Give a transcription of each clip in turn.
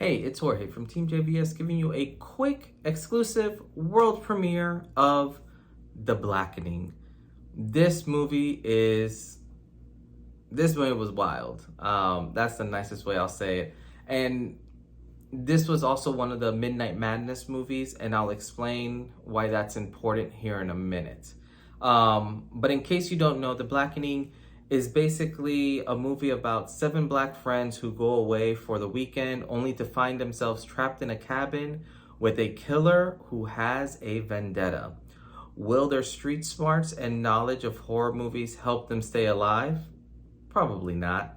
Hey, it's Jorge from Team JVS giving you a quick, exclusive world premiere of The Blackening. This movie is... This movie was wild. That's the nicest way I'll say it. And this was also one of the Midnight Madness movies, and I'll explain why that's important here in a minute. But in case you don't know, The Blackening is basically a movie about 7 black friends who go away for the weekend only to find themselves trapped in a cabin with a killer who has a vendetta. Will their street smarts and knowledge of horror movies help them stay alive? Probably not.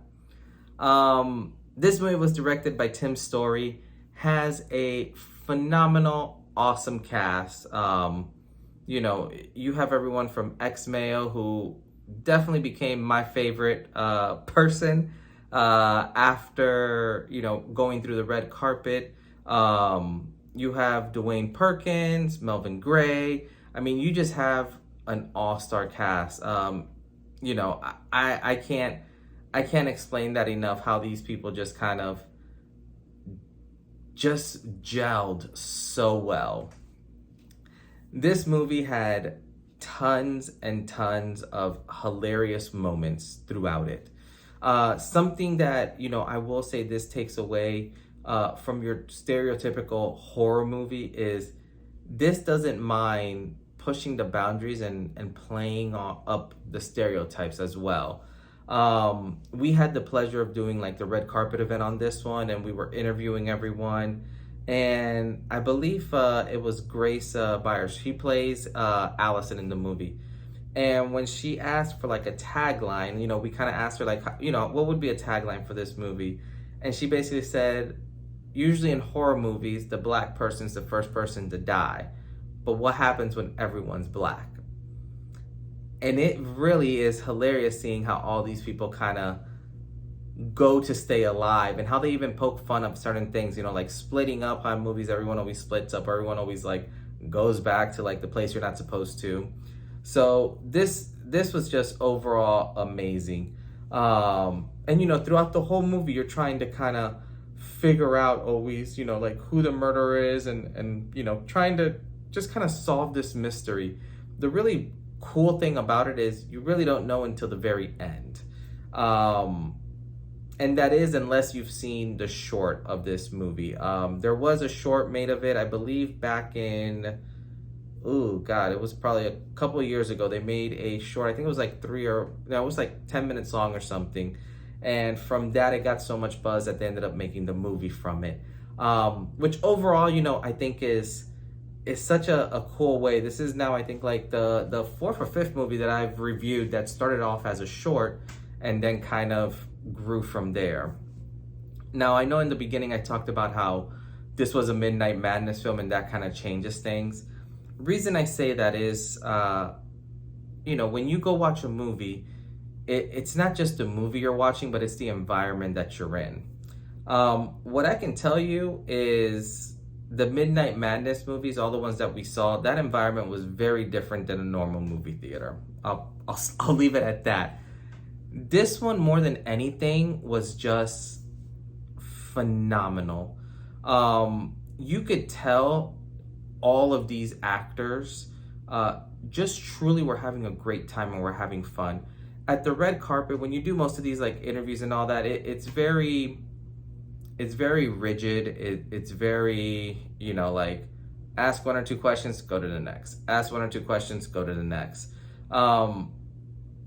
This movie was directed by Tim Story, has a phenomenal, awesome cast. You have everyone from Mayo, who definitely became my favorite person after, going through the red carpet. You have Dwayne Perkins, Melvin Gray. I mean, you just have an all-star cast. I can't explain that enough, how these people just kind of just gelled so well. This movie had tons and tons of hilarious moments throughout it. Something that, I will say this takes away from your stereotypical horror movie is this doesn't mind pushing the boundaries and playing up the stereotypes as well. We had the pleasure of doing like the red carpet event on this one, and we were interviewing everyone. And I believe it was Grace Byers. She plays Allison in the movie. And when she asked for like a tagline, we kind of asked her like, what would be a tagline for this movie? And she basically said, usually in horror movies, the black person's the first person to die. But what happens when everyone's black? And it really is hilarious seeing how all these people kind of go to stay alive, and how they even poke fun of certain things, like splitting up on movies. Everyone always splits up, or everyone always like goes back to like the place you're not supposed to. So this was just overall amazing. And throughout the whole movie, you're trying to kind of figure out always, like who the murderer is, and trying to just kind of solve this mystery. The really cool thing about it is you really don't know until the very end. And that is unless you've seen the short of this movie. There was a short made of it, I believe, back in, it was probably a couple of years ago. They made a short, I think it was like it was like 10 minutes long or something. And from that, it got so much buzz that they ended up making the movie from it. Which overall, I think is such a cool way. This is now, I think, like the 4th or 5th movie that I've reviewed that started off as a short and then kind of grew from there. Now, I know in the beginning I talked about how this was a Midnight Madness film and that kind of changes things. Reason I say that is, when you go watch a movie, it's not just the movie you're watching, but it's the environment that you're in. What I can tell you is the Midnight Madness movies, all the ones that we saw, that environment was very different than a normal movie theater. I'll leave it at that. This one, more than anything, was just phenomenal. You could tell all of these actors just truly were having a great time and were having fun. At the red carpet, when you do most of these like interviews and all that, it's very rigid. It's very, like ask 1 or 2 questions, go to the next. Ask 1 or 2 questions, go to the next.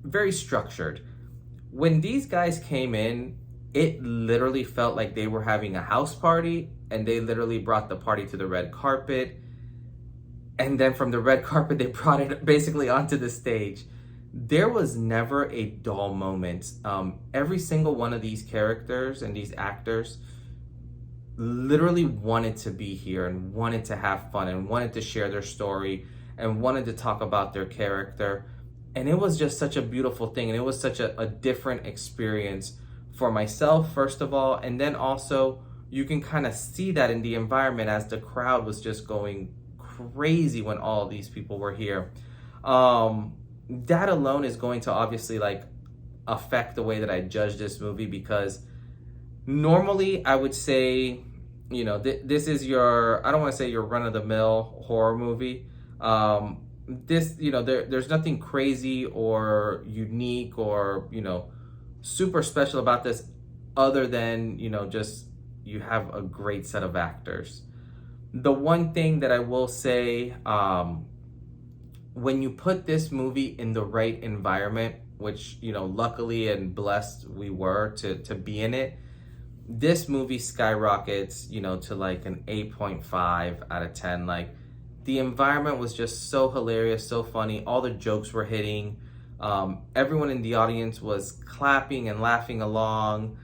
Very structured. When these guys came in, it literally felt like they were having a house party, and they literally brought the party to the red carpet. And then from the red carpet, they brought it basically onto the stage. There was never a dull moment. Every single one of these characters and these actors literally wanted to be here and wanted to have fun and wanted to share their story and wanted to talk about their character. And it was just such a beautiful thing. And it was such a different experience for myself, first of all. And then also, you can kind of see that in the environment as the crowd was just going crazy when all of these people were here. That alone is going to obviously like affect the way that I judge this movie, because normally I would say this is your, I don't want to say your run-of-the-mill horror movie. This, there's nothing crazy or unique or, super special about this other than, just you have a great set of actors. The one thing that I will say, when you put this movie in the right environment, which, luckily and blessed we were to be in it, this movie skyrockets, to like an 8.5 out of 10. Like, the environment was just so hilarious, so funny. All the jokes were hitting. Everyone in the audience was clapping and laughing along.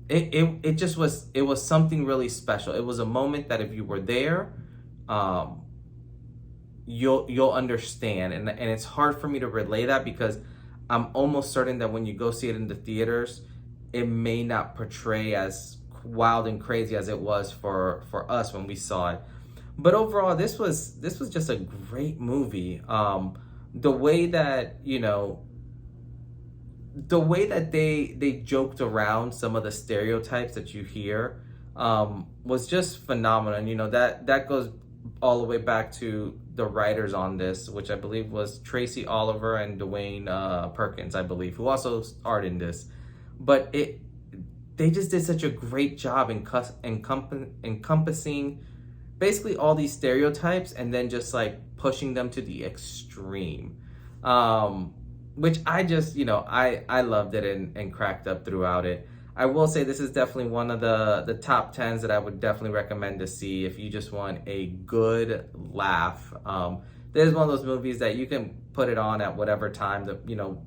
It just was, it was something really special. It was a moment that if you were there, you'll understand. And it's hard for me to relay that because I'm almost certain that when you go see it in the theaters, it may not portray as wild and crazy as it was for us when we saw it. But overall, this was just a great movie. The way that, the way that they joked around some of the stereotypes that you hear, was just phenomenal. And that goes all the way back to the writers on this, which I believe was Tracy Oliver and Dwayne Perkins, I believe, who also starred in this. But they just did such a great job encompassing basically all these stereotypes and then just like pushing them to the extreme, which I just, I loved it and cracked up throughout it. I will say this is definitely one of the top 10s that I would definitely recommend to see if you just want a good laugh. There's one of those movies that you can put it on at whatever time,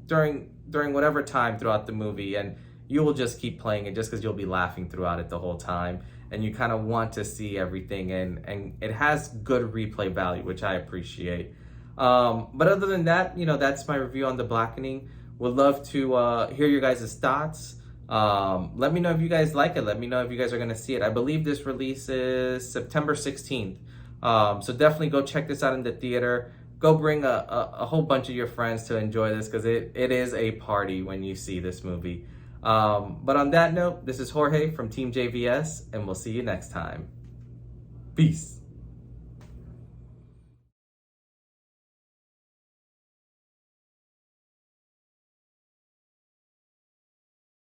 during whatever time throughout the movie, and you will just keep playing it just because you'll be laughing throughout it the whole time, and you kind of want to see everything, and it has good replay value, which I appreciate. But other than that, that's my review on The Blackening. Would love to hear your guys' thoughts. Let me know if you guys like it. Let me know if you guys are going to see it. I believe this releases September 16th. So definitely go check this out in the theater. Go bring a whole bunch of your friends to enjoy this because it is a party when you see this movie. But on that note, this is Jorge from Team JVS, and we'll see you next time. Peace.